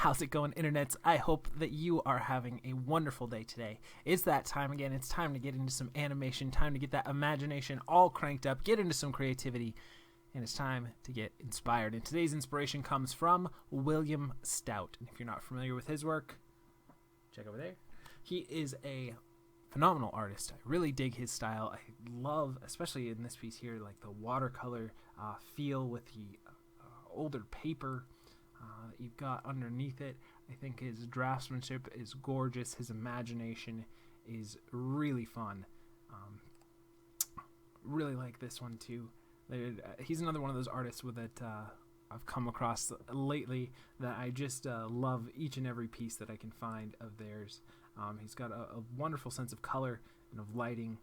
How's it going, internets? I hope that you are having a wonderful day today. It's that time again. It's time to get into some animation, time to get that imagination all cranked up, get into some creativity, and it's time to get inspired. And today's inspiration comes from William Stout. And if you're not familiar with his work, check over there. He is a phenomenal artist. I really dig his style. I love, especially in this piece here, like the watercolor feel with the older paper that you've got underneath it. I think his draftsmanship is gorgeous. His imagination is really fun. Really like this one too. He's another one of those artists that I've come across lately that I just love each and every piece that I can find of theirs. He's got a wonderful sense of color and of lighting,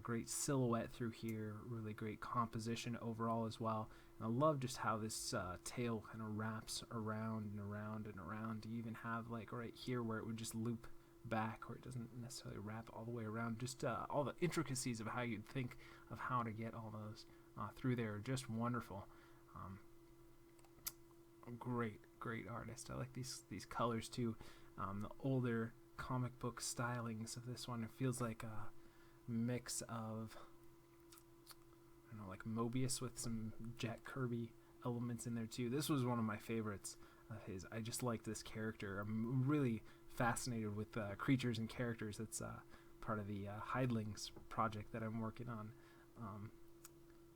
great silhouette through here, really great composition overall as well. And I love just how this tail kind of wraps around and around and around. You even have like right here where it would just loop back, or it doesn't necessarily wrap all the way around. Just all the intricacies of how you'd think of how to get all those through there are just wonderful. Great artist. I like these colors too. The older comic book stylings of this one, it feels like a mix of, I don't know, like Mobius with some Jack Kirby elements in there too. This was one of my favorites of his. I just like this character. I'm really fascinated with creatures and characters. That's part of the Hidlings project that I'm working on.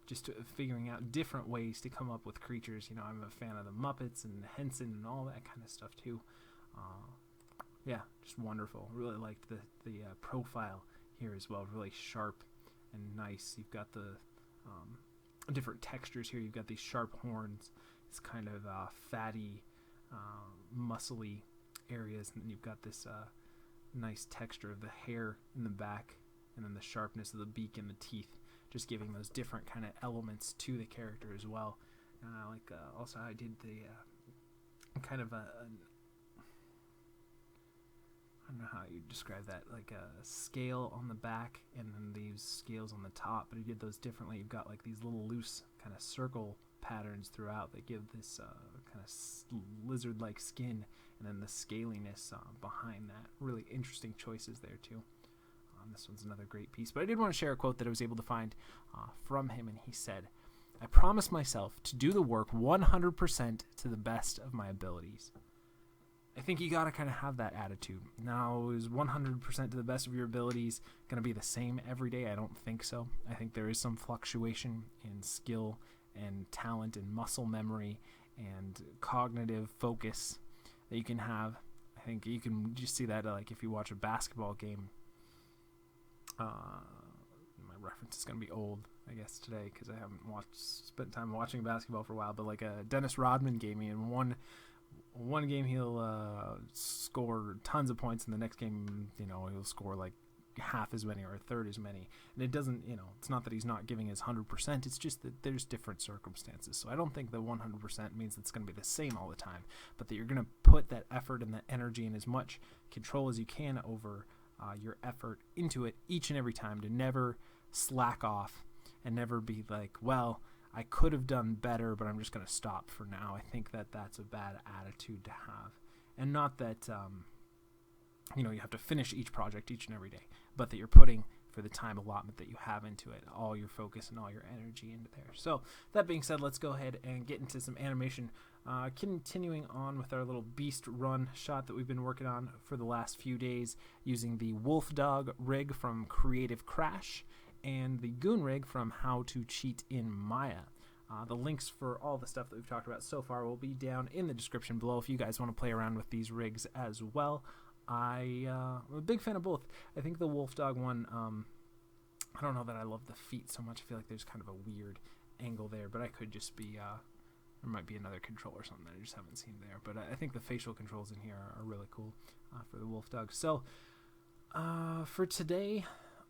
Just figuring out different ways to come up with creatures. You know, I'm a fan of the Muppets and Henson and all that kind of stuff too. Yeah, just wonderful. Really liked the profile here as well. Really sharp and nice. You've got the different textures here. You've got these sharp horns. It's kind of fatty, muscly areas, and then you've got this nice texture of the hair in the back, and then the sharpness of the beak and the teeth, just giving those different kind of elements to the character as well. Also I did the kind of I don't know how you describe that, like a scale on the back and then these scales on the top, but he did those differently. You've got like these little loose kind of circle patterns throughout that give this kind of lizard-like skin, and then the scaliness behind that. Really interesting choices there too. This one's another great piece, but I did want to share a quote that I was able to find from him, and he said, "I promise myself to do the work 100% to the best of my abilities." I think you got to kind of have that attitude. Now, is 100% to the best of your abilities going to be the same every day? I don't think so. I think there is some fluctuation in skill and talent and muscle memory and cognitive focus that you can have. I think you can just see that like if you watch a basketball game. My reference is going to be old, I guess, today, because I haven't spent time watching basketball for a while, but like a Dennis Rodman game, in one game he'll score tons of points, and the next game, he'll score like half as many or a third as many. And it doesn't, it's not that he's not giving his 100%, it's just that there's different circumstances. So I don't think that 100% means it's going to be the same all the time, but that you're going to put that effort and that energy and as much control as you can over your effort into it each and every time, to never slack off and never be like, well, I could have done better, but I'm just going to stop for now. I think that that's a bad attitude to have. And not that, you have to finish each project each and every day, but that you're putting, for the time allotment that you have into it, all your focus and all your energy into there. So that being said, let's go ahead and get into some animation. Continuing on with our little beast run shot that we've been working on for the last few days, using the Wolfdog rig from Creative Crash and the Goon rig from How to Cheat in Maya. The links for all the stuff that we've talked about so far will be down in the description below if you guys want to play around with these rigs as well. I'm a big fan of both. I think the Wolfdog one, I don't know that I love the feet so much. I feel like there's kind of a weird angle there, but I could just be, there might be another control or something that I just haven't seen there. But I think the facial controls in here are really cool for the Wolfdog. So for today,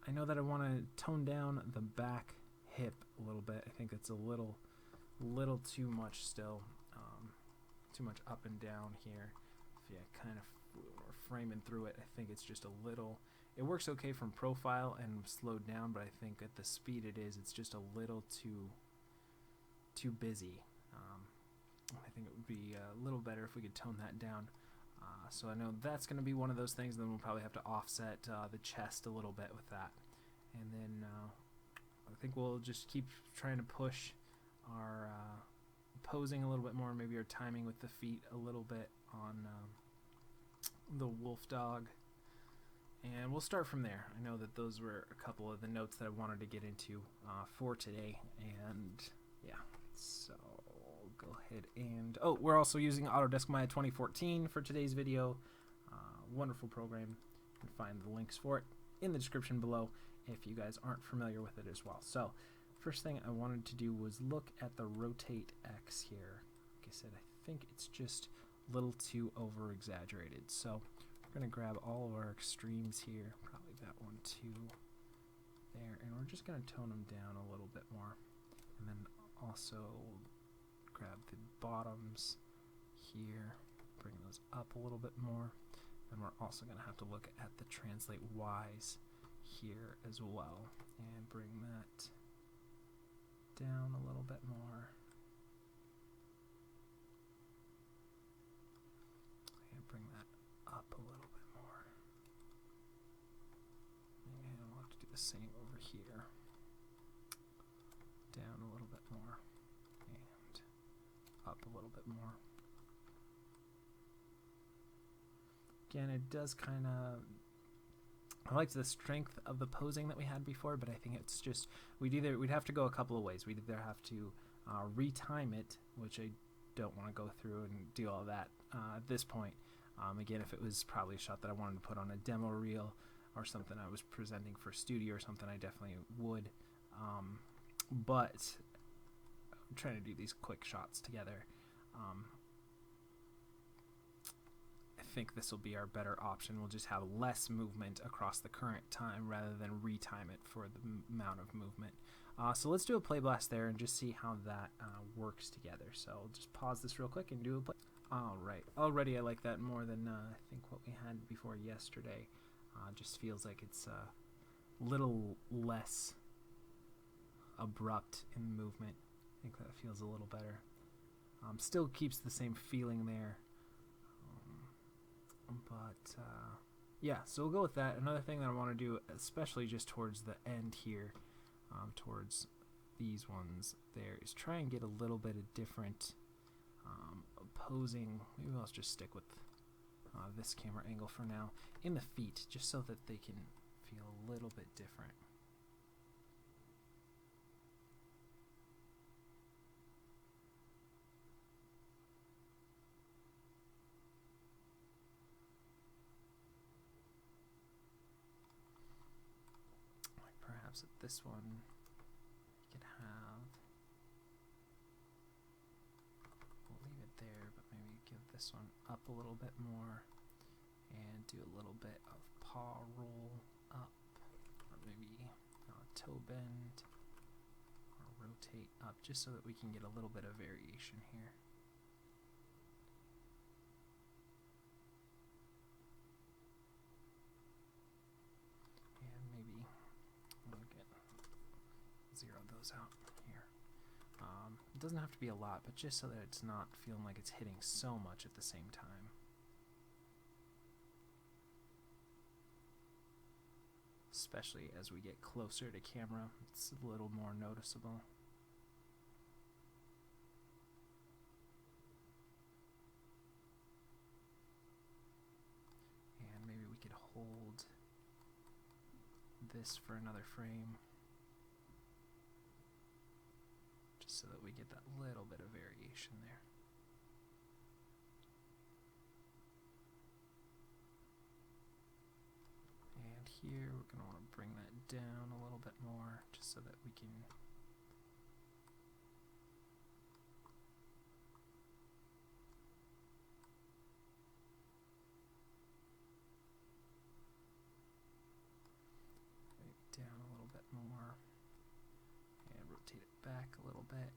I know that I want to tone down the back hip a little bit. I think it's a little too much still, too much up and down here. If you kind of framing through it, I think it's just a little, it works okay from profile and slowed down, but I think at the speed it is, it's just a little too busy. I think it would be a little better if we could tone that down So I know that's going to be one of those things. And then we'll probably have to offset the chest a little bit with that. And then I think we'll just keep trying to push our posing a little bit more, maybe our timing with the feet a little bit on the Wolfdog. And we'll start from there. I know that those were a couple of the notes that I wanted to get into for today. And yeah, so go ahead and... Oh, we're also using Autodesk Maya 2014 for today's video. Wonderful program. You can find the links for it in the description below if you guys aren't familiar with it as well. So first thing I wanted to do was look at the rotate X here. Like I said, I think it's just a little too over exaggerated. So we're going to grab all of our extremes here, probably that one too, there, and we're just going to tone them down a little bit more. And then also grab the bottoms here, bring those up a little bit more. And we're also going to have to look at the translate Y's here as well and bring that down a little bit more. And bring that up a little bit more. And we'll have to do the same over here. Down a little bit more. And up a little bit more. Again, it does kind of... I liked the strength of the posing that we had before, but I think it's just... We'd have to go a couple of ways. We'd either have to retime it, which I don't want to go through and do all that at this point. Again, if it was probably a shot that I wanted to put on a demo reel or something I was presenting for studio or something, I definitely would. But I'm trying to do these quick shots together. I think this will be our better option. We'll just have less movement across the current time rather than retime it for the amount of movement. So let's do a play blast there and just see how that works together. So I'll just pause this real quick and do a play. Alright, already I like that more than I think what we had before yesterday. Just feels like it's a little less abrupt in movement. I think that feels a little better. Still keeps the same feeling there. But yeah, so we'll go with that. Another thing that I want to do, especially just towards the end here, towards these ones there, is try and get a little bit of different posing. Maybe I'll just stick with this camera angle for now in the feet, just so that they can feel a little bit different. Perhaps at this one you could have, we'll leave it there, but maybe give this one up a little bit more and do a little bit of paw roll up, or maybe toe bend or rotate up, just so that we can get a little bit of variation here. Zero those out here. It doesn't have to be a lot, but just so that it's not feeling like it's hitting so much at the same time. Especially as we get closer to camera, it's a little more noticeable. And maybe we could hold this for another frame, so that we get that little bit of variation there. And here we're going to want to bring that down a little bit more, just so that we can down a little bit more. Rotate it back a little bit.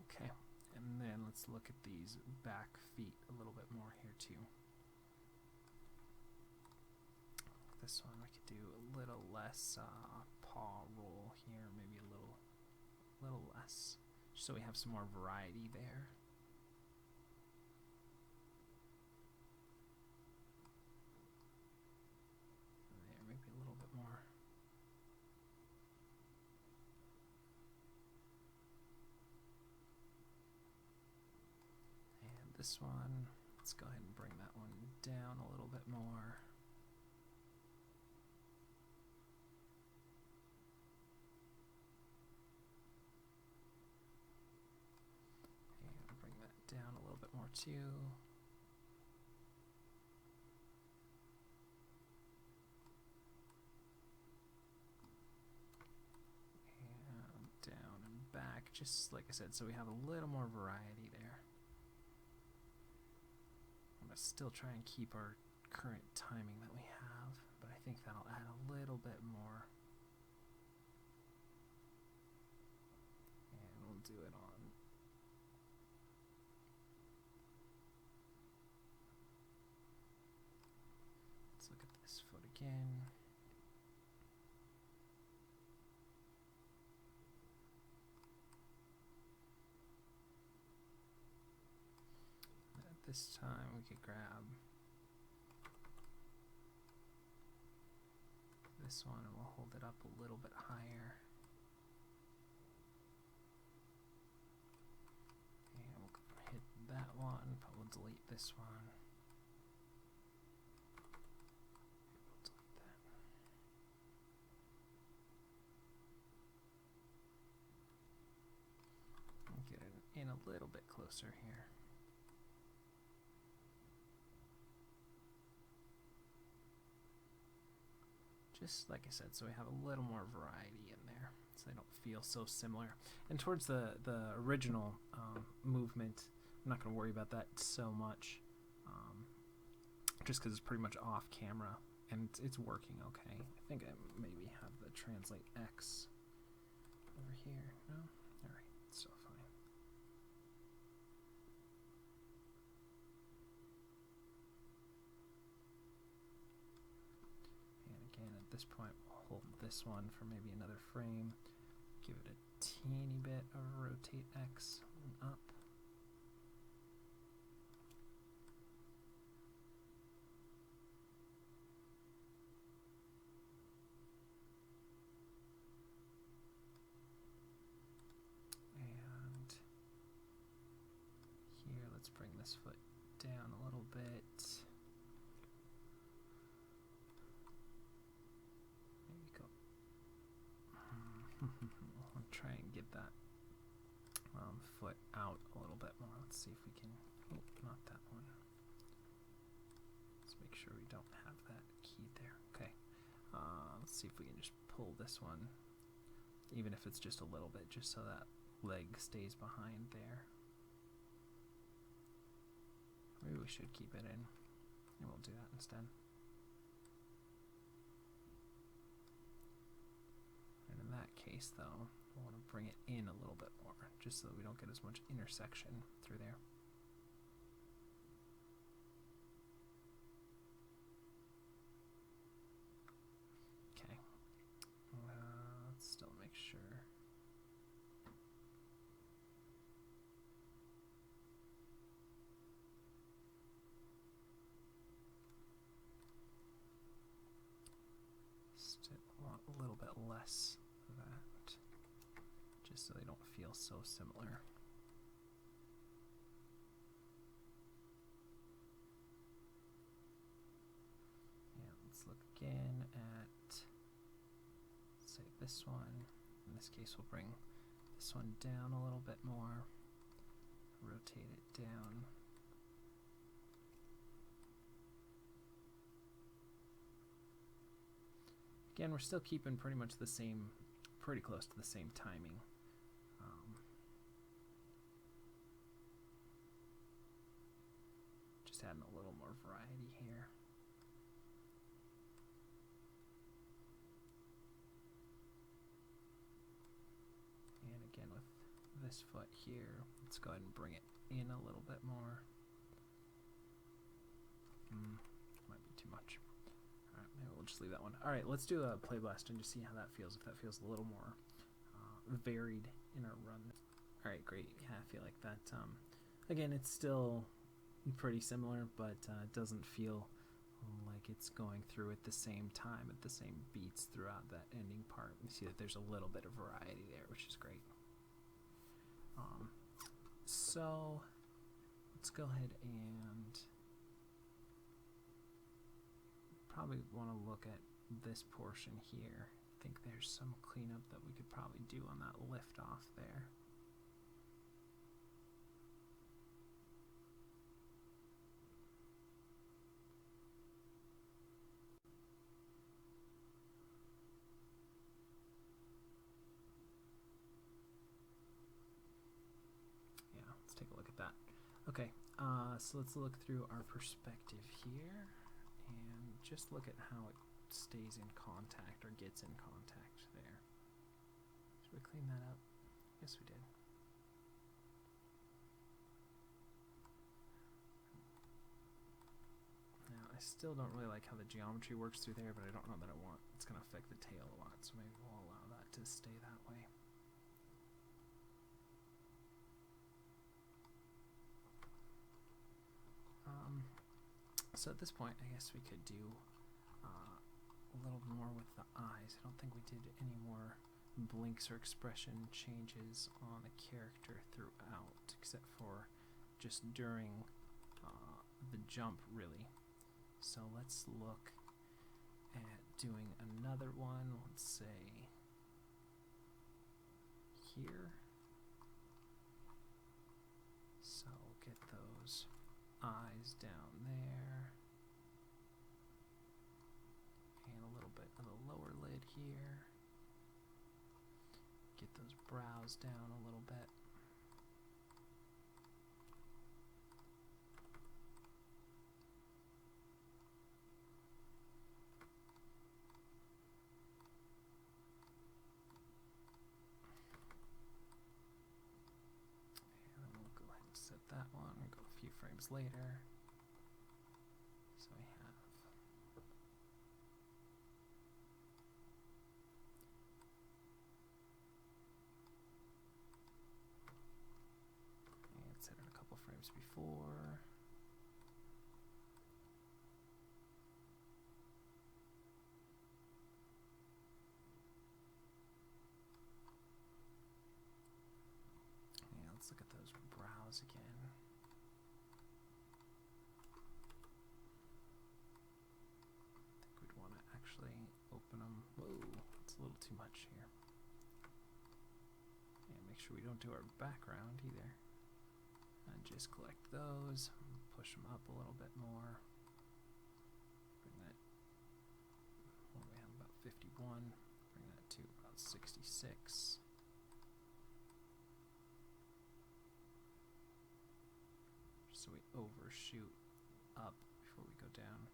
Okay, and then let's let's look at these back feet a little bit more here too. This one we could do a little less paw roll here, maybe a little less, just so we have some more variety there. There, maybe a little bit more. And this one, let's go ahead and bring that one down a little bit more. Down a little bit more too. And down and back, just like I said, so we have a little more variety there. I'm gonna still try and keep our current timing that we have, but I think that'll add a little bit more. And we'll do it on. Look at this foot again. At this time we could grab this one and we'll hold it up a little bit higher. And we'll hit that one, but we'll delete this one. Get it in a little bit closer here. Just like I said, so we have a little more variety in there, so they don't feel so similar. And towards the original movement, I'm not going to worry about that so much, just because it's pretty much off camera, and it's working okay. I think I maybe have the translate X over here. No? Alright, still fine. At this point, we'll hold this one for maybe another frame, give it a teeny bit of rotate X and up. And here, let's bring this foot down a little bit. I'll try and get that foot out a little bit more. Let's see if we can, oh, not that one. Let's make sure we don't have that key there. Okay, let's see if we can just pull this one, even if it's just a little bit, just so that leg stays behind there. Maybe we should keep it in, and we'll do that instead. In that case, though, we'll want to bring it in a little bit more, just so that we don't get as much intersection through there. Okay. Let's still make sure. Still want a little bit less. That, just so they don't feel so similar. And let's look again at, say, this one. In this case, we'll bring this one down a little bit more, rotate it down. Again, we're still keeping pretty much the same, pretty close to the same timing. Just adding a little more variety here. And again with this foot here, let's go ahead and bring it in a little bit more. Might be too much. Alright, maybe we'll just leave that one. Alright, let's do a play blast and just see how that feels, if that feels a little more varied in our run. Alright, great. Yeah, I feel like that. Again, it's still pretty similar, but it doesn't feel like it's going through at the same time, at the same beats throughout that ending part. We see that there's a little bit of variety there, which is great. So let's go ahead and probably want to look at this portion here. I think there's some cleanup that we could probably do on that lift off there. Take a look at that. Okay, so let's look through our perspective here and just look at how it stays in contact or gets in contact there. Should we clean that up? Yes, we did. Now, I still don't really like how the geometry works through there, but I don't know that it's going to affect the tail a lot, so maybe we'll allow that to stay that way. So at this point, I guess we could do a little more with the eyes. I don't think we did any more blinks or expression changes on the character throughout, except for just during the jump, really. So let's look at doing another one, let's say here. So get those eyes down there, and a little bit of the lower lid here. Get those brows down a little bit. And then we'll go ahead and set that one. We'll go a few frames later. So we have and set it a couple frames before. And let's look at those brows again. Open them. Whoa, it's a little too much here. And make sure we don't do our background either. And just collect those, push them up a little bit more. Bring that, what do we have, about 51. Bring that to about 66. So we overshoot up before we go down.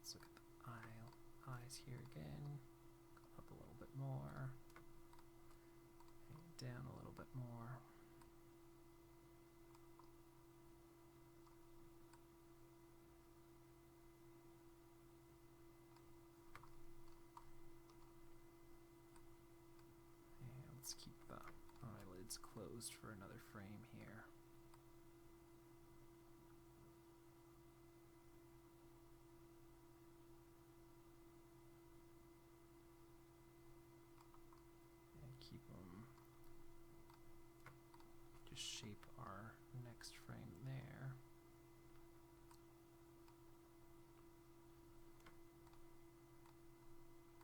Let's look at the eyes here again. Go up a little bit more. And down a little bit more. And let's keep the eyelids closed for another frame here. Shape our next frame there.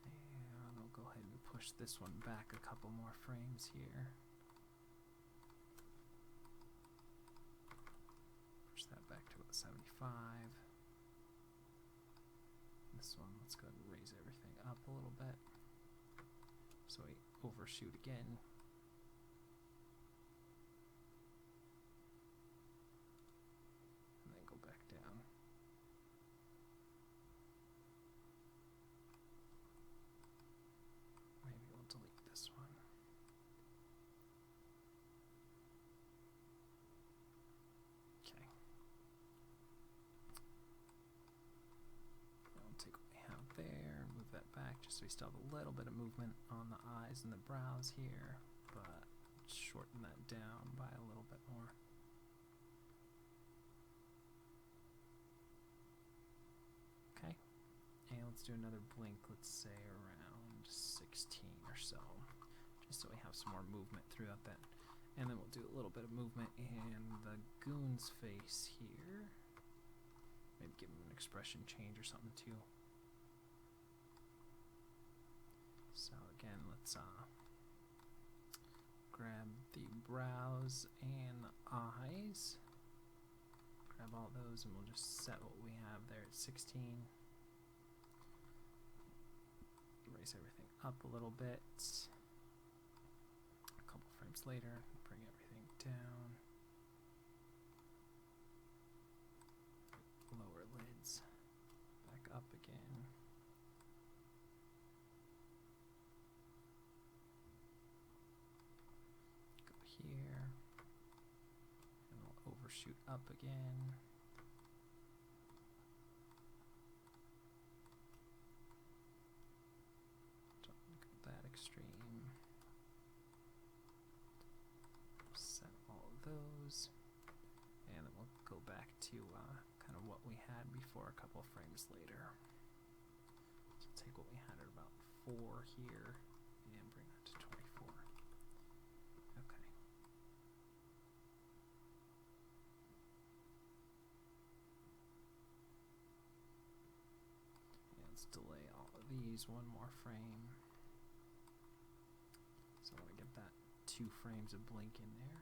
And I'll go ahead and push this one back a couple more frames here. Push that back to about 75. This one, let's go ahead and raise everything up a little bit. So we overshoot again. so we still have a little bit of movement on the eyes and the brows here, but shorten that down by a little bit more. Okay, and let's do another blink, let's say around 16 or so, just so we have some more movement throughout that. And then we'll do a little bit of movement in the Goon's face here. Maybe give him an expression change or something too. So again, let's grab the brows and the eyes. Grab all those and we'll just set what we have there at 16. Raise everything up a little bit. A couple frames later, bring everything down. Lower lids. Back up again. Here, and we'll overshoot up again. Don't go that extreme. Set all of those, and then we'll go back to kind of what we had before a couple of frames later. So take what we had at about 4 here and bring that to 24. Okay. Let's delay all of these one more frame. So I want to get that 2 frames of blink in there.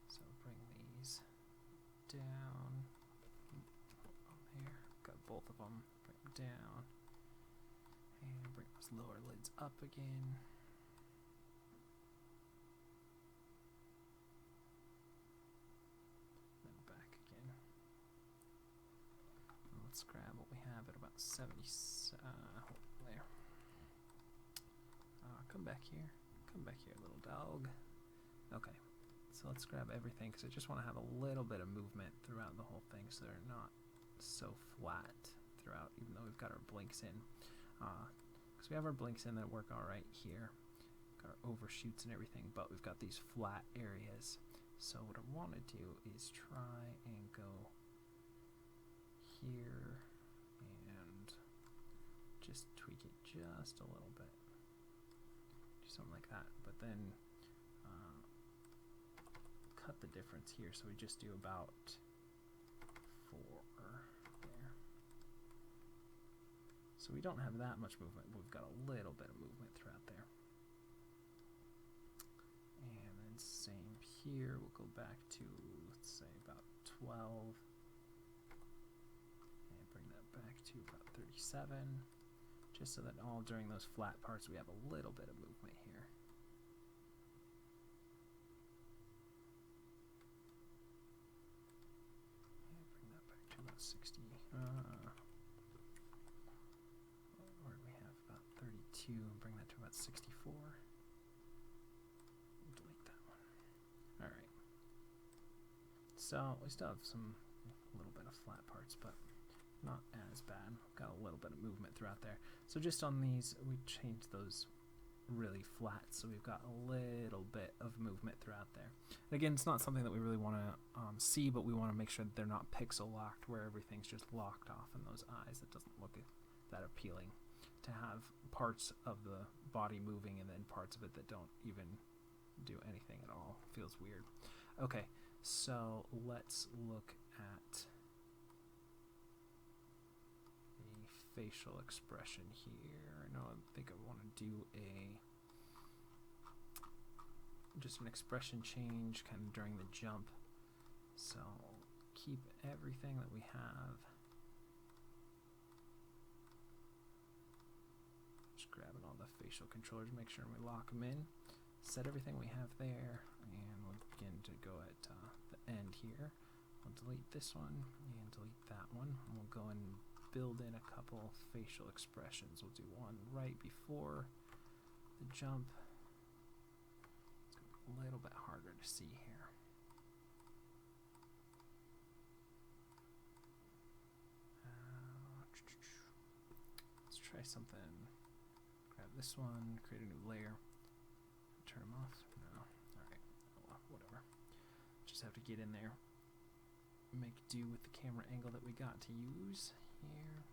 So bring these down. There, got both of them. Bring them down. And bring those lower lids up again. Then back again. Let's grab what we have at about 70. There. Come back here. Come back here, little dog. Okay. So let's grab everything because I just want to have a little bit of movement throughout the whole thing so they're not so flat throughout, even though we've got our blinks in. Because we have our blinks in that work alright here. Got our overshoots and everything, but we've got these flat areas. So what I want to do is try and go here and just tweak it just a little bit. Do something like that, but then cut the difference here, so we just do about 4 there. So we don't have that much movement, but we've got a little bit of movement throughout there. And then same here, we'll go back to, let's say, about 12. And bring that back to about 37. Just so that all during those flat parts we have a little bit of movement here. Bring that back to about 60. Where do we have? About 32. Bring that to about 64. Delete that one. Alright. So we still have a little bit of flat parts, but not as bad. Got a little bit of movement throughout there. So just on these, we changed those really flat, so we've got a little bit of movement throughout there. And again, it's not something that we really want to see, but we want to make sure that they're not pixel locked, where everything's just locked off in those eyes. It doesn't look that appealing to have parts of the body moving and then parts of it that don't even do anything at all. Feels weird. Okay, so let's look at facial expression here. I think I want to do just an expression change kind of during the jump. So keep everything that we have. Just grabbing all the facial controllers, make sure we lock them in. Set everything we have there, and we'll begin to go at the end here. We'll delete this one and delete that one. And we'll go and build in a couple facial expressions. We'll do one right before the jump. It's going to be a little bit harder to see here. something. Grab this one, create a new layer. Turn them off. No. Alright. Oh, well, whatever. Just have to get in there. Make do with the camera angle that we got to use here.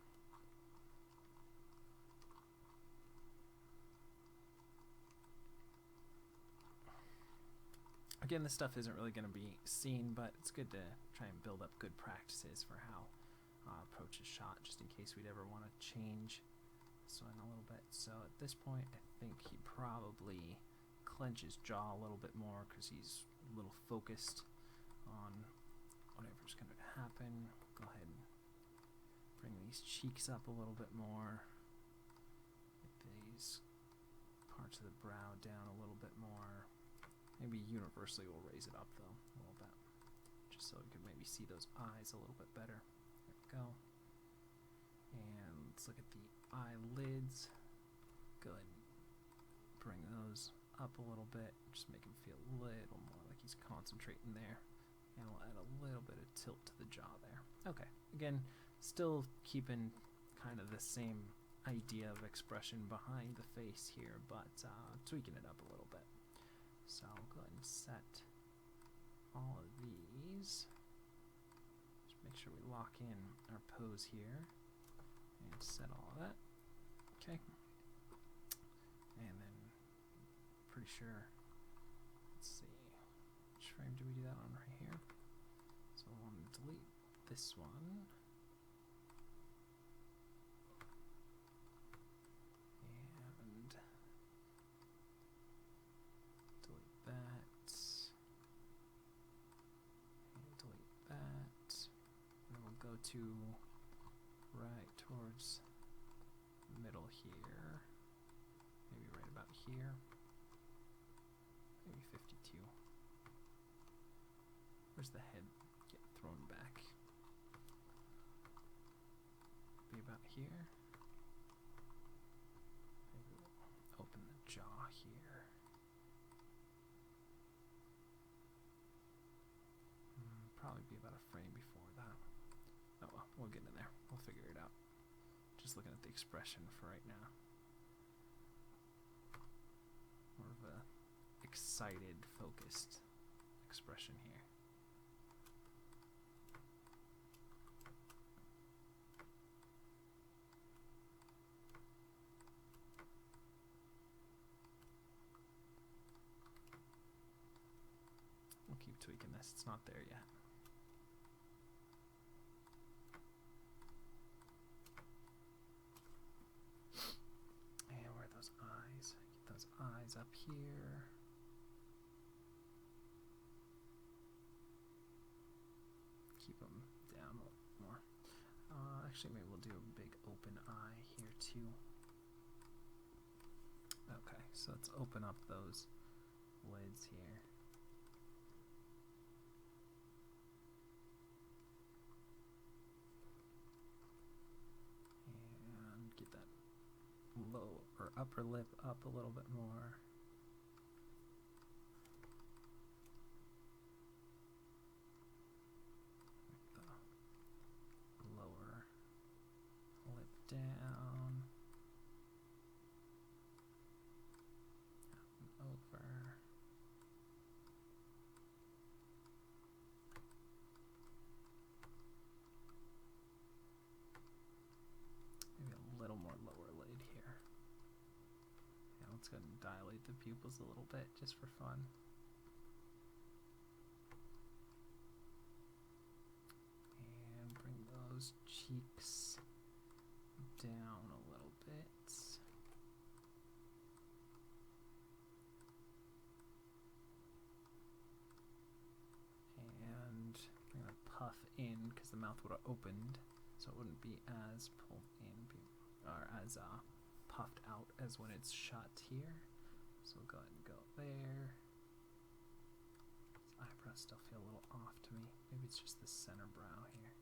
Again, this stuff isn't really going to be seen, but it's good to try and build up good practices for how approach is shot, just in case we'd ever want to change this one a little bit. So at this point, I think he probably clenches jaw a little bit more because he's a little focused on whatever's going to happen. Go ahead and bring these cheeks up a little bit more. Get these parts of the brow down a little bit more. Maybe universally we'll raise it up though a little bit, just so we can maybe see those eyes a little bit better. There we go. And let's look at the eyelids. Go ahead and bring those up a little bit, just make him feel a little more like he's concentrating there. And we'll add a little bit of tilt to the jaw there. Okay, again, still keeping kind of the same idea of expression behind the face here, but tweaking it up a little bit. So I'll go ahead and set all of these. Just make sure we lock in our pose here and set all of that. Okay. And then pretty sure, let's see, which frame do we do that on right here? So I want to delete this one. To right towards middle here, maybe right about here, maybe 52. Where's the head get thrown back? Be about here. Maybe we'll open the jaw here. Probably be about a frame before that. Oh well, we'll get in there. We'll figure it out. Just looking at the expression for right now. More of a excited, focused expression here. We'll keep tweaking this. It's not there yet. Eyes up here. Keep them down a little more. Actually, maybe we'll do a big open eye here too. Okay, so let's open up those lids here. And get that low or upper lip up a little bit more. The lower lip down. Up and over. Maybe a little more lower lid here. Yeah, let's go ahead and dilate the pupils a little bit just for fun. And bring those cheeks down a little bit. And we're going to puff in because the mouth would have opened, so it wouldn't be as pulled in or as puffed out as when it's shut here. So we'll go ahead and go there. His eyebrows still feel a little off to me. Maybe it's just the center brow here.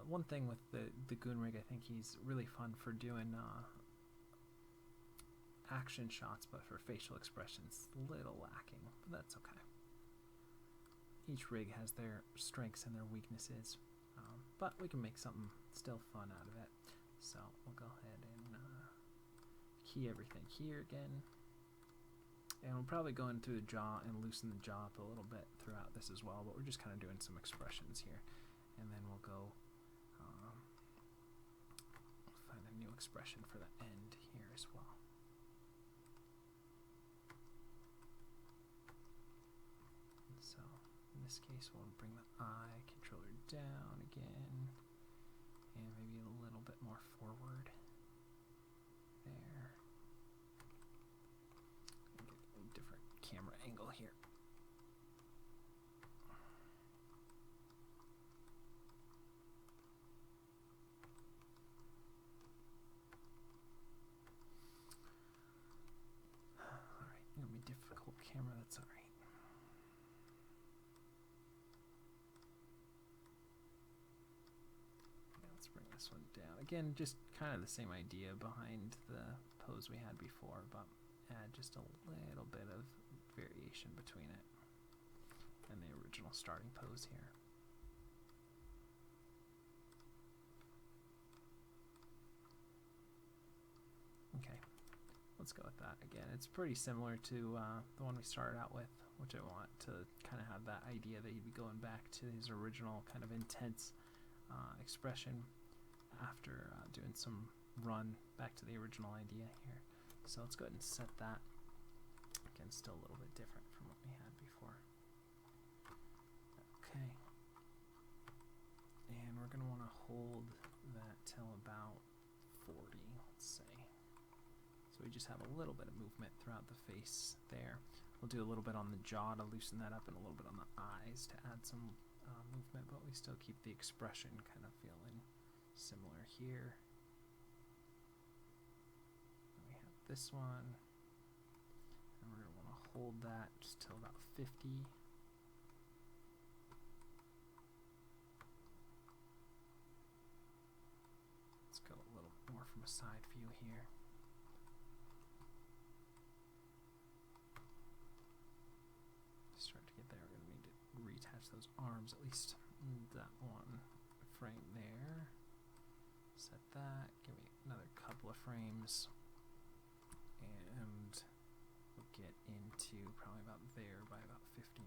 one thing with the Goon rig, I think he's really fun for doing action shots, but for facial expressions, a little lacking, but that's okay. Each rig has their strengths and their weaknesses, but we can make something still fun out of it. So we'll go ahead and key everything here again. And we'll probably go into the jaw and loosen the jaw up a little bit throughout this as well, but we're just kind of doing some expressions here. And then we'll go find a new expression for the end here as well. And so in this case, we'll bring the eye controller down again, and maybe a little bit more forward there. And get a different camera angle here. Alright, gonna be difficult camera, that's alright. This one down. Again, just kind of the same idea behind the pose we had before, but add just a little bit of variation between it and the original starting pose here. Okay, let's go with that again. It's pretty similar to the one we started out with, which I want to kind of have that idea that you'd be going back to his original kind of intense expression after doing some run back to the original idea here. So let's go ahead and set that. Again, still a little bit different from what we had before. Okay. And we're going to want to hold that till about 40, let's say. So we just have a little bit of movement throughout the face there. We'll do a little bit on the jaw to loosen that up and a little bit on the eyes to add some movement, but we still keep the expression kind of feeling similar here. And we have this one, and we're going to want to hold that just till about 50. Let's go a little more from a side view here. Start to get there. We're going to need to reattach those arms, at least that one frame there. Set that, give me another couple of frames, and we'll get into probably about there by about 59.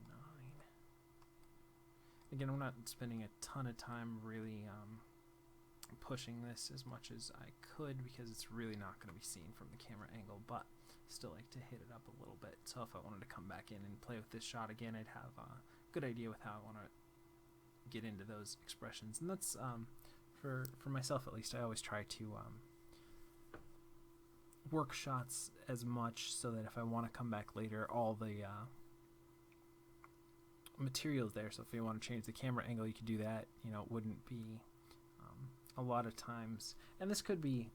Again, I'm not spending a ton of time really pushing this as much as I could because it's really not going to be seen from the camera angle, but still like to hit it up a little bit. So if I wanted to come back in and play with this shot again, I'd have a good idea with how I want to get into those expressions. And that's for myself at least, I always try to work shots as much so that if I want to come back later, all the materials there. So if you want to change the camera angle, you could do that. You know, it wouldn't be a lot of times. And this could be,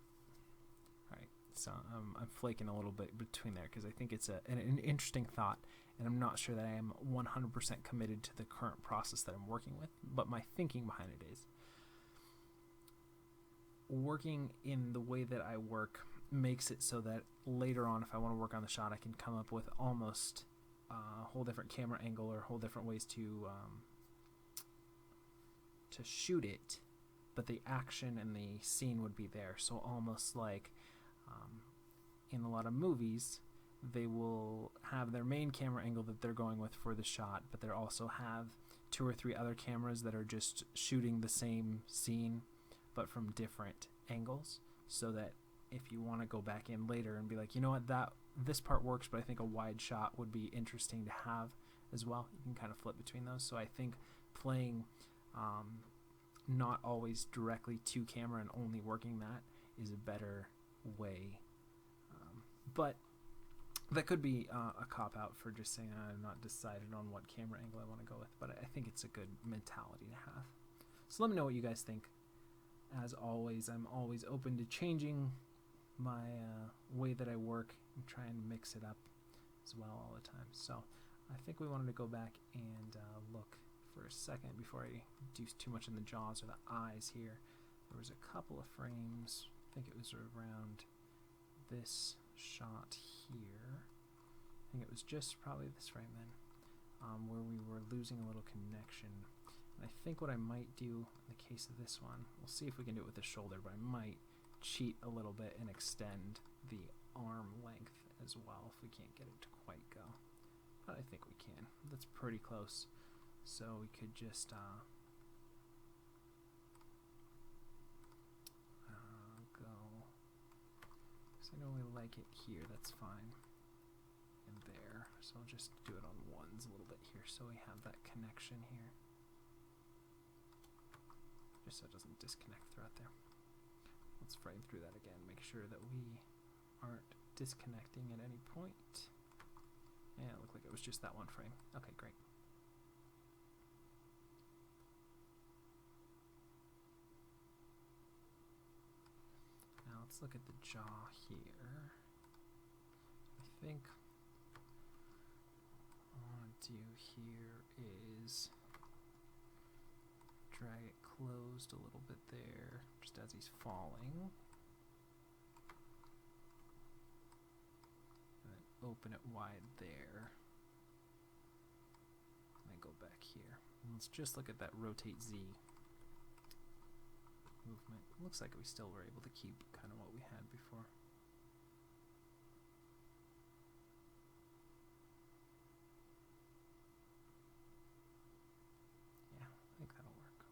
all right, so I'm flaking a little bit between there because I think it's an interesting thought, and I'm not sure that I am 100% committed to the current process that I'm working with, but my thinking behind it is working in the way that I work makes it so that later on, if I want to work on the shot, I can come up with almost a whole different camera angle or whole different ways to shoot it, but the action and the scene would be there. So almost like in a lot of movies, they will have their main camera angle that they're going with for the shot, but they also have 2 or 3 other cameras that are just shooting the same scene but from different angles, so that if you want to go back in later and be like, you know what, this part works, but I think a wide shot would be interesting to have as well, you can kind of flip between those. So I think playing not always directly to camera and only working that is a better way, but that could be a cop-out for just saying I'm not decided on what camera angle I want to go with, but I think it's a good mentality to have. So let me know what you guys think. As always, I'm always open to changing my way that I work and try and mix it up as well all the time. So I think we wanted to go back and look for a second before I do too much in the jaws or the eyes here. There was a couple of frames, I think it was around this shot here. I think it was just probably this frame then, where we were losing a little connection. And I think what I might do in the case of this one, we'll see if we can do it with the shoulder, but I might cheat a little bit and extend the arm length as well if we can't get it to quite go. But I think we can. That's pretty close. So we could just go, because I know we like it here, that's fine. And there. So I'll just do it on ones a little bit here so we have that connection here. Just so it doesn't disconnect throughout there. Let's frame through that again, make sure that we aren't disconnecting at any point. Yeah, it looked like it was just that one frame. Okay, great. Now let's look at the jaw here. I think what I want to do here is drag it closed a little bit there, just as he's falling. And then open it wide there. And then go back here. And let's just look at that rotate Z movement. Looks like we still were able to keep kind of what we had before. Yeah, I think that'll work.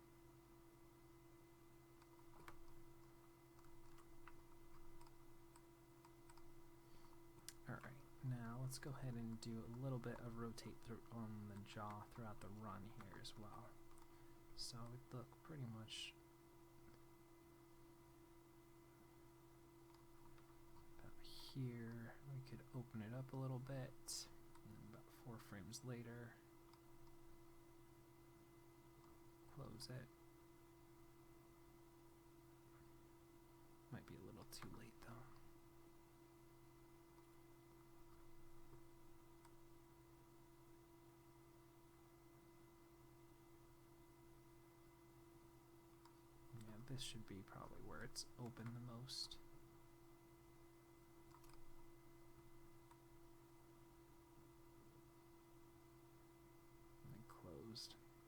Alright, now let's go ahead and do a little bit of rotate on the jaw throughout the run here as well. So it would look pretty much here. We could open it up a little bit, and about 4 frames later, close it. Might be a little too late though. Yeah, this should be probably where it's open the most.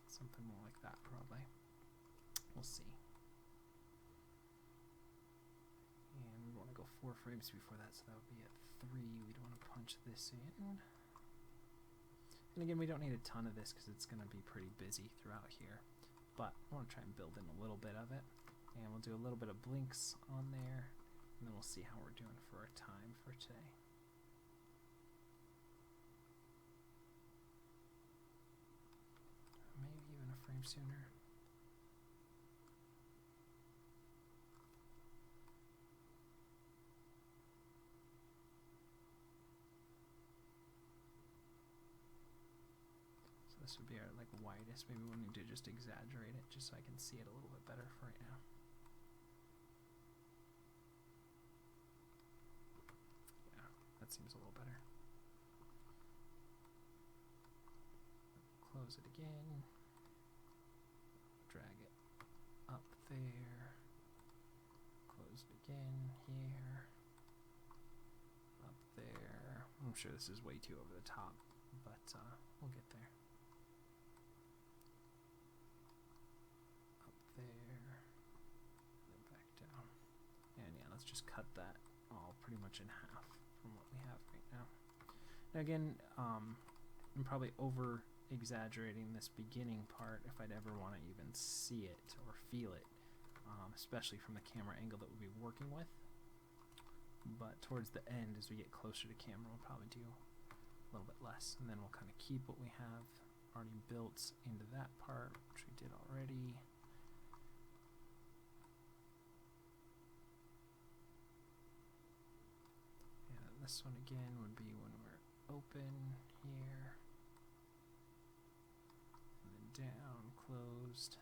Something more like that, probably. We'll see. And we want to go 4 frames before that, so that would be at 3. We'd want to punch this in. And again, we don't need a ton of this because it's going to be pretty busy throughout here. But I want to try and build in a little bit of it. And we'll do a little bit of blinks on there. And then we'll see how we're doing for our time for today. Maybe even a frame sooner. So this would be our like widest. Maybe we'll need to just exaggerate it just so I can see it a little bit better for right now. Yeah, that seems a little better. Close it again, drag it up there, close it again here, up there. I'm sure this is way too over the top, but we'll get there. Up there, then back down. And yeah, let's just cut that all pretty much in half from what we have right now. Now again, I'm probably over exaggerating this beginning part if I'd ever want to even see it or feel it, especially from the camera angle that we'll be working with. But towards the end, as we get closer to camera, we'll probably do a little bit less, and then we'll kind of keep what we have already built into that part, which we did already. Yeah, this one again would be when we're open here. Down, closed.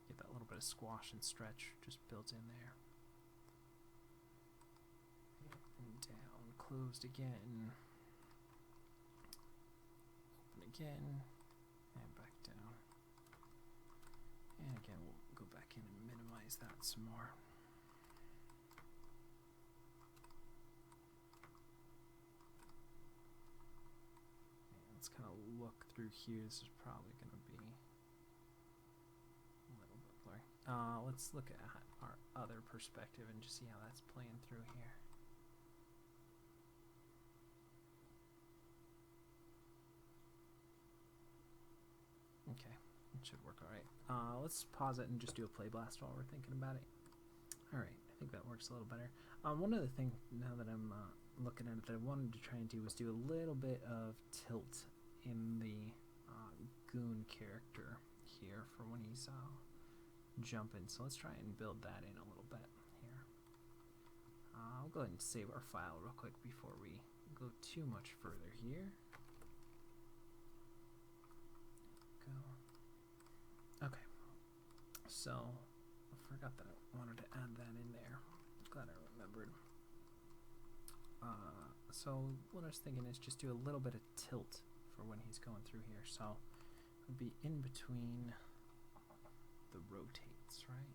Get that little bit of squash and stretch just built in there. And down, closed again. Open again, and back down. resize that some more. Let's kind of look through here. This is probably going to be a little bit blurry. Let's look at our other perspective and just see how that's playing through here. Okay, it should work all right. Let's pause it and just do a play blast while we're thinking about it. All right, I think that works a little better. One other thing now that I'm looking at it that I wanted to try and do was do a little bit of tilt in the Goon character here for when he's jumping. So let's try and build that in a little bit here. I'll go ahead and save our file real quick before we go too much further here. Okay, so I forgot that I wanted to add that in there. Glad I remembered. So what I was thinking is just do a little bit of tilt for when he's going through here. So it would be in between the rotates, right?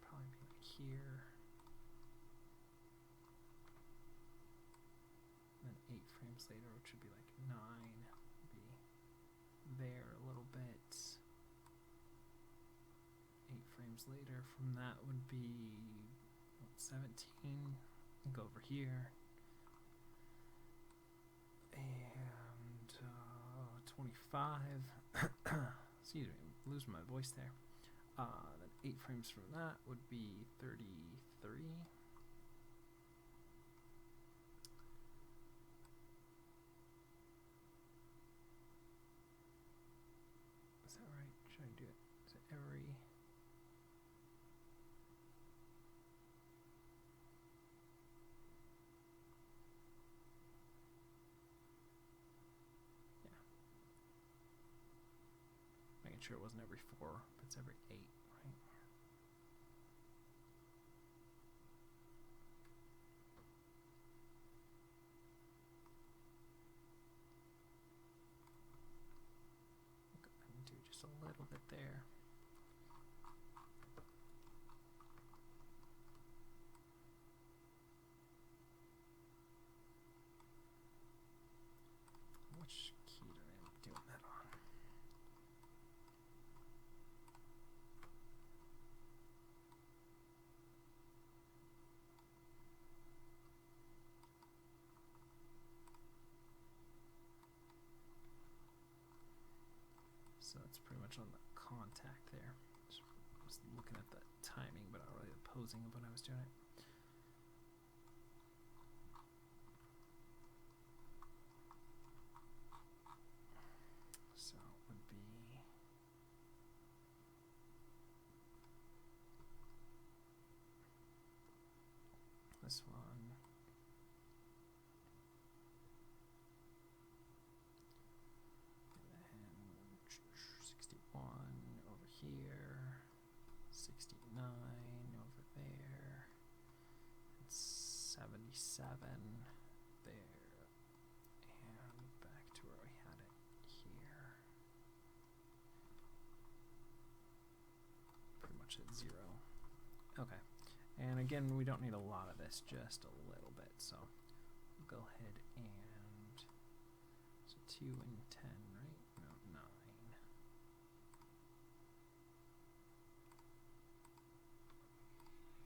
Probably be like here. And then 8 frames later, which would be like 9, be there a little bit. 8 frames later from that would be 17. Go over here. And 25. Excuse me, I'm losing my voice there. Then 8 frames from that would be 33. Is that right? Should I do it? Is it every... Making sure it wasn't every 4, but it's every 8, right? Go ahead and do just a little bit there. Which key did I end up doing that on? So it's pretty much on the contact there. Just was looking at the timing, but not really the posing of when I was doing it. So it would be this one. Over here, 69 over there, and 77 there, and back to where we had it here. Pretty much at 0. Okay, and again, we don't need a lot of this, just a little bit, so we'll go ahead and, so 2 and 10, right? No, 9.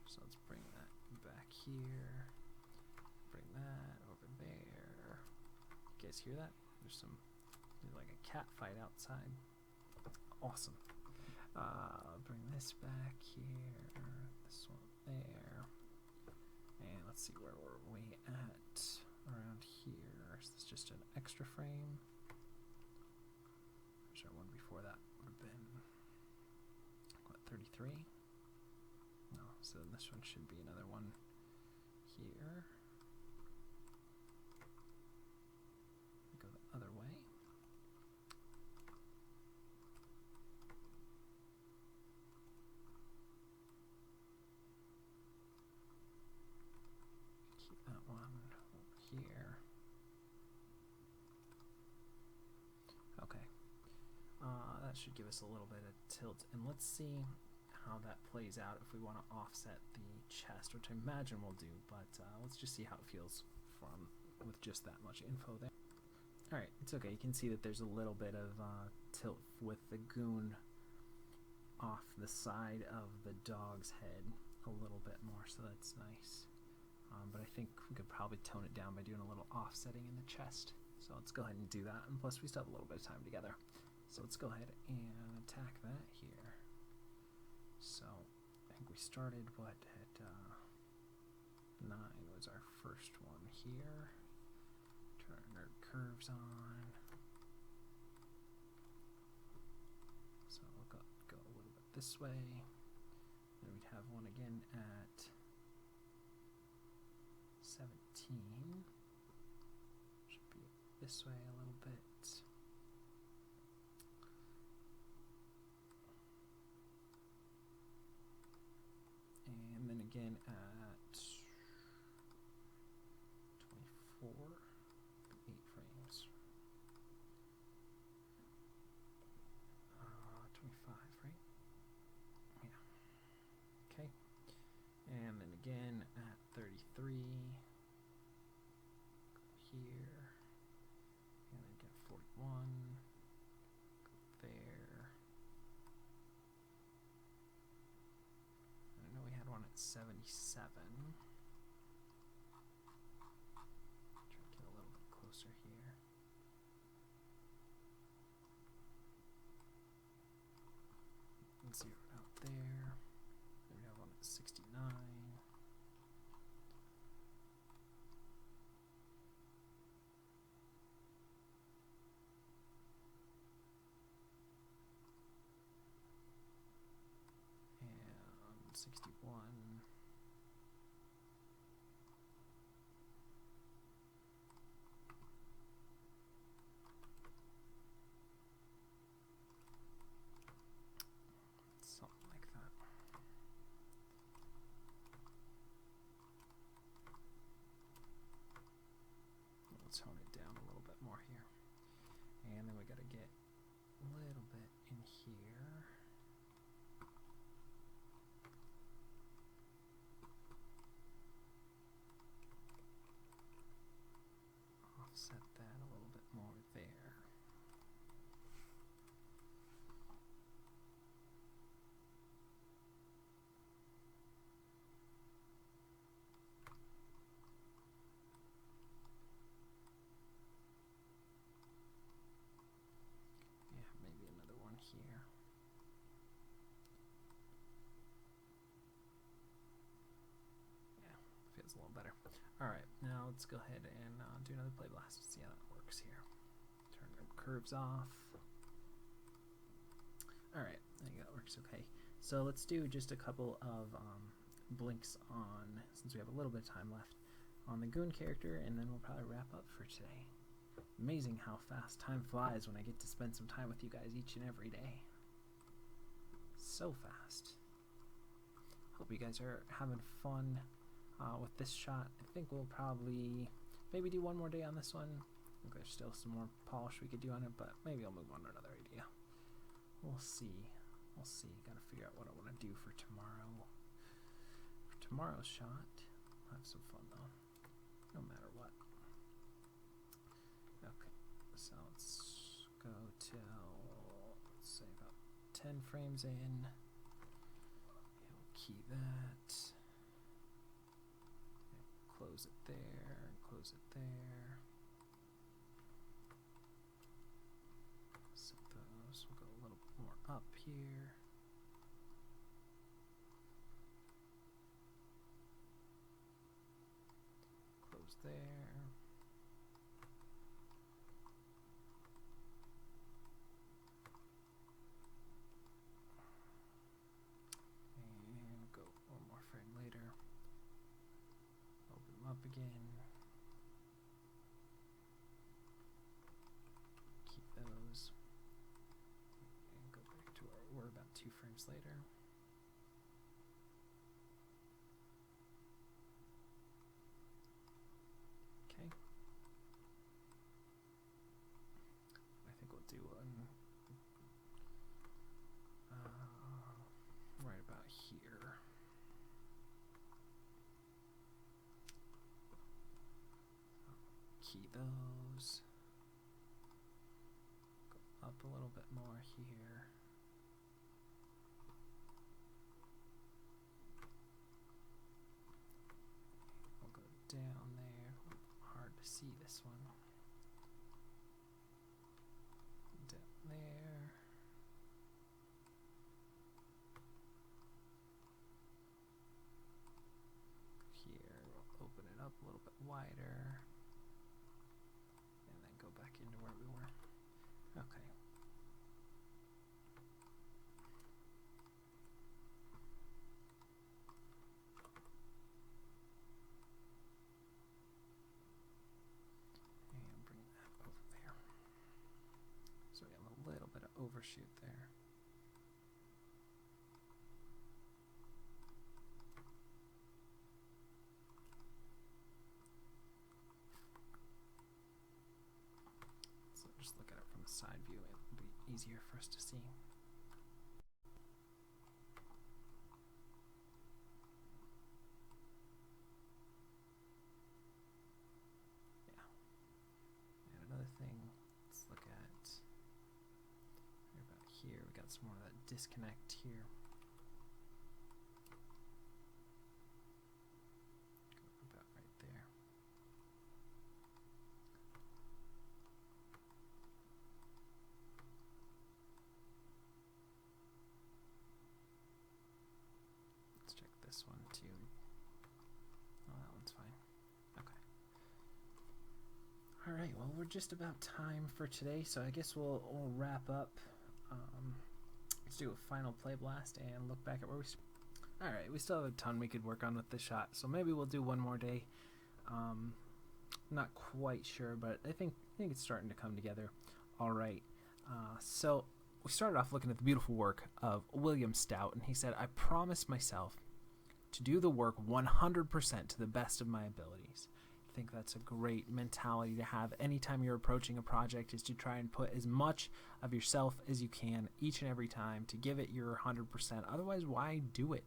So let's bring that back here, bring that over there. You guys hear that? There's like a cat fight outside. Awesome. Bring this back here, this one there, and let's see where we're way at around here. Is this just an extra frame? There's our one before that would have been, what, 33? No, so this one should be another one here. Go the other way. Keep that one over here. that should give us a little bit of tilt. And let's see how that plays out if we want to offset the chest, which I imagine we'll do, but let's just see how it feels with just that much info there. Alright, it's okay. You can see that there's a little bit of tilt with the Goon off the side of the dog's head a little bit more, so that's nice. But I think we could probably tone it down by doing a little offsetting in the chest. So let's go ahead and do that, and plus we still have a little bit of time together. So let's go ahead and attack that here. So I think we started, what, at 9 was our first one here. Turn our curves on. So we'll go a little bit this way. Then we'd have one again at 17. Should be this way a little bit. And then again at 24, 8 frames. 25, right? Yeah. Okay. And then again at 33. Here. And then get 41. There. I know we had one at 77. Try to get a little bit closer here. And zero it out there. Then we have one at 69. And 61. Something like that. We'll tone it down a little bit more here. And then we gotta get a little bit in here. Offset that a little bit more there. Yeah, maybe another one here. Yeah, feels a little better. Alright, now let's go ahead and do another play blast. See how that works here. Turn our curves off. Alright, I think that works okay. So let's do just a couple of blinks on, since we have a little bit of time left, on the Goon character, and then we'll probably wrap up for today. Amazing how fast time flies when I get to spend some time with you guys each and every day. So fast. Hope you guys are having fun with this shot. I think we'll probably maybe do one more day on this one. I think there's still some more polish we could do on it, but maybe I'll move on to another idea. We'll see. We'll see. Gotta figure out what I want to do for tomorrow. For tomorrow's shot, I'll have some fun though, no matter what. Okay, so let's go till, let's say about 10 frames in. We'll key that. Close it there, close it there. Set those, we'll go a little more up here. Close there. And go one more frame later. Open them up again. Keep those. And go back to where we're about 2 frames later. Okay. I think we'll do key those. Go up a little bit more here. We'll go down there. Hard to see this one. Down there. Here, we'll open it up a little bit wider. And then go back into where we were. Okay. And bring that over there. So we have a little bit of overshoot there. So just look at it from the side view, it'll be easier for us to see. Yeah. And another thing, let's look at right about here. We got some more of that disconnect here. Go about right there. Let's check this one too. Oh, that one's fine. Okay. All right. Well, we're just about time for today, so I guess we'll wrap up. Let's do a final play blast and look back at where we. All right. We still have a ton we could work on with this shot, so maybe we'll do one more day. Not quite sure, but I think it's starting to come together. All right. So we started off looking at the beautiful work of William Stout, and he said, "I promise myself to do the work 100% to the best of my abilities." I think that's a great mentality to have anytime you're approaching a project, is to try and put as much of yourself as you can each and every time, to give it your 100%. Otherwise, why do it?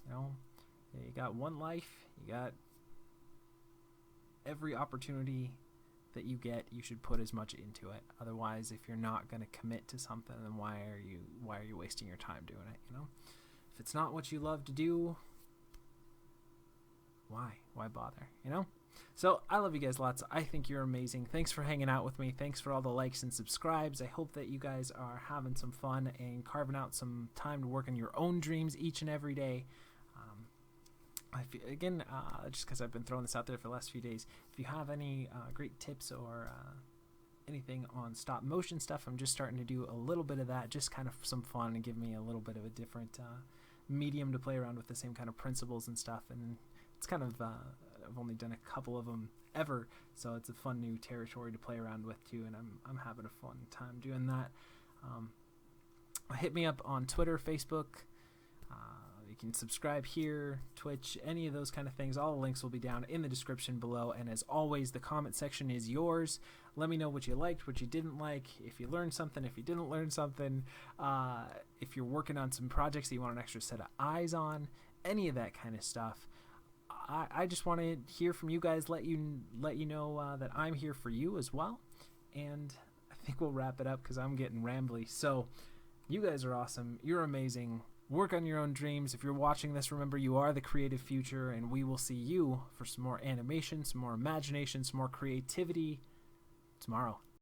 You know, you got one life, you got every opportunity that you get, you should put as much into it. Otherwise, if you're not going to commit to something, then why are you wasting your time doing it? You know, if it's not what you love to do, why bother? You know. So I love you guys lots. I think you're amazing. Thanks for hanging out with me. Thanks for all the likes and subscribes. I hope that you guys are having some fun and carving out some time to work on your own dreams each and every day. Again, just because I've been throwing this out there for the last few days, if you have any great tips or anything on stop motion stuff, I'm just starting to do a little bit of that, just kind of some fun and give me a little bit of a different medium to play around with, the same kind of principles and stuff. And it's kind of, I've only done a couple of them ever, so it's a fun new territory to play around with too, and I'm having a fun time doing that. Hit me up on Twitter, Facebook. You can subscribe here, Twitch, any of those kind of things. All the links will be down in the description below. And as always, the comment section is yours. Let me know what you liked, what you didn't like, if you learned something, if you didn't learn something, if you're working on some projects that you want an extra set of eyes on, any of that kind of stuff. I just want to hear from you guys, let you know that I'm here for you as well. And I think we'll wrap it up because I'm getting rambly. So you guys are awesome. You're amazing. Work on your own dreams. If you're watching this, remember you are the creative future, and we will see you for some more animation, some more imagination, some more creativity tomorrow.